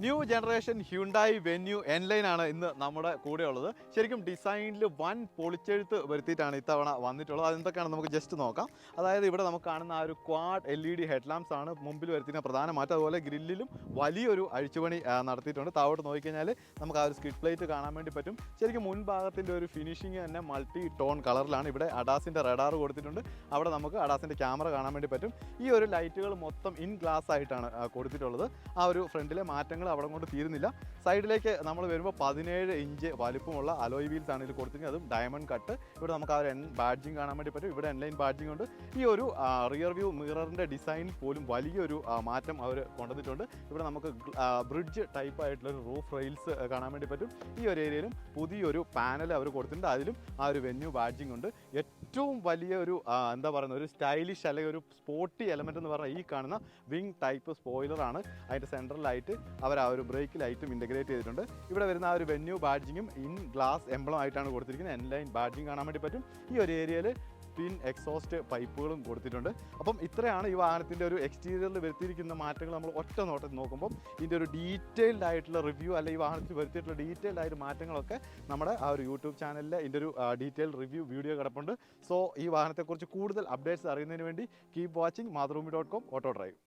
New generation Hyundai venue എൻലൈൻ ആണ് ഇന്ന് നമ്മുടെ കൂടെയുള്ളത്. ശരിക്കും ഡിസൈനിൽ വൻ പൊളിച്ചെഴുത്ത് വരുത്തിയിട്ടാണ് ഇത്തവണ വന്നിട്ടുള്ളത്. അതെന്തൊക്കെയാണ് നമുക്ക് ജസ്റ്റ് നോക്കാം. അതായത് ഇവിടെ നമുക്ക് കാണുന്ന ആ ഒരു ക്വാഡ് LED ഹെഡ്ലാംപ്സ് ആണ് മുമ്പിൽ വരുത്തിയ പ്രധാന മാറ്റം. അതുപോലെ ഗ്രില്ലിലും വലിയൊരു അഴിച്ചുപണി നടത്തിയിട്ടുണ്ട്. താഴോട്ട് നോക്കിക്കഴിഞ്ഞാൽ നമുക്ക് ആ ഒരു സ്കിഡ് പ്ലേറ്റ് കാണാൻ വേണ്ടി പറ്റും. ശരിക്കും മുൻഭാഗത്തിൻ്റെ ഒരു ഫിനിഷിങ് തന്നെ മൾട്ടി ടോൺ കളറിലാണ്. ഇവിടെ അഡാസിൻ്റെ റഡാർ കൊടുത്തിട്ടുണ്ട്. അവിടെ നമുക്ക് അഡാസിൻ്റെ ക്യാമറ കാണാൻ വേണ്ടി പറ്റും. ഈ ഒരു ലൈറ്റുകൾ മൊത്തം ഇൻ ഗ്ലാസ് ആയിട്ടാണ് കൊടുത്തിട്ടുള്ളത്. ആ ഒരു ഫ്രണ്ടിലെ മാറ്റങ്ങൾ അവിടെ കൊണ്ട് തീരുന്നില്ല. സൈഡിലേക്ക് നമ്മൾ വരുമ്പോൾ 17 ഇഞ്ച് വലിപ്പമുള്ള അലോയ് വീൽസ് ആണ് ഇതിൽ കൊടുത്തിരിക്കുന്നത്. അതും ഡയമണ്ട് കട്ട്. ഇവിടെ നമുക്ക് ആ ഒരു ബാഡ്ജിങ് കാണാൻ വേണ്ടി പറ്റും. ഇവിടെ എൻലൈൻ ബാഡ്ജിങ് ഉണ്ട്. ഈ ഒരു റിയർ വ്യൂ മിററിൻ്റെ ഡിസൈൻ പോലും വലിയൊരു മാറ്റം അവർ കൊണ്ടുവന്നിട്ടുണ്ട്. ഇവിടെ നമുക്ക് ബ്രിഡ്ജ് ടൈപ്പ് ആയിട്ടുള്ളൊരു റൂഫ് റെയിൽസ് കാണാൻ വേണ്ടി പറ്റും. ഈ ഒരു ഏരിയയിലും പുതിയൊരു പാനൽ അവർ കൊടുത്തിട്ടുണ്ട്. അതിലും ആ ഒരു വെന്യൂ ബാഡ്ജിങ് ഉണ്ട്. ഏറ്റവും വലിയ ഒരു എന്താ പറയുന്നത്, ഒരു സ്റ്റൈലിഷ് അല്ലെങ്കിൽ ഒരു സ്പോർട്ടി എലമെൻ്റ് എന്ന് പറഞ്ഞാൽ ഈ കാണുന്ന വിങ് ടൈപ്പ് സ്പോയിലറാണ്. അതിൻ്റെ സെൻട്രലായിട്ട് അവർ ആ ഒരു ബ്രേക്ക് ലൈറ്റും ഇൻ്റഗ്രേറ്റ് ചെയ്തിട്ടുണ്ട്. ഇവിടെ വരുന്ന ആ ഒരു വെന്യൂ ബാഡ്ജിങ്ങും ഇൻ ഗ്ലാസ് എംബ്ലം ആയിട്ടാണ് കൊടുത്തിരിക്കുന്നത്. എൻലൈൻ ബാഡ്ജിങ് കാണാൻ വേണ്ടി പറ്റും. ഈ ഒരു ഏരിയയിൽ പിൻ എക്സോസ്റ്റ് പൈപ്പുകളും കൊടുത്തിട്ടുണ്ട്. അപ്പം ഇത്രയാണ് ഈ വാഹനത്തിൻ്റെ ഒരു എക്സ്റ്റീരിയറിൽ വരുത്തിയിരിക്കുന്ന മാറ്റങ്ങൾ. നമ്മൾ ഒറ്റ നോട്ടത്തിൽ നോക്കുമ്പോൾ ഇതിൻ്റെ ഒരു ഡീറ്റെയിൽഡ് ആയിട്ടുള്ള റിവ്യൂ അല്ലെങ്കിൽ ഈ വാഹനത്തിൽ വരുത്തിയിട്ടുള്ള ഡീറ്റെയിൽഡ് ആയിട്ട് മാറ്റങ്ങളൊക്കെ നമ്മുടെ ആ ഒരു യൂട്യൂബ് ചാനലിൽ ഇതിൻ്റെ ഒരു ഡീറ്റെയിൽഡ് റിവ്യൂ വീഡിയോ കിടപ്പുണ്ട്. സോ ഈ വാഹനത്തെക്കുറിച്ച് കൂടുതൽ അപ്ഡേറ്റ്സ് അറിയുന്നതിന് വേണ്ടി കീപ് വാച്ചിങ് മാതൃഭൂമി.com ഓട്ടോ ഡ്രൈവ്.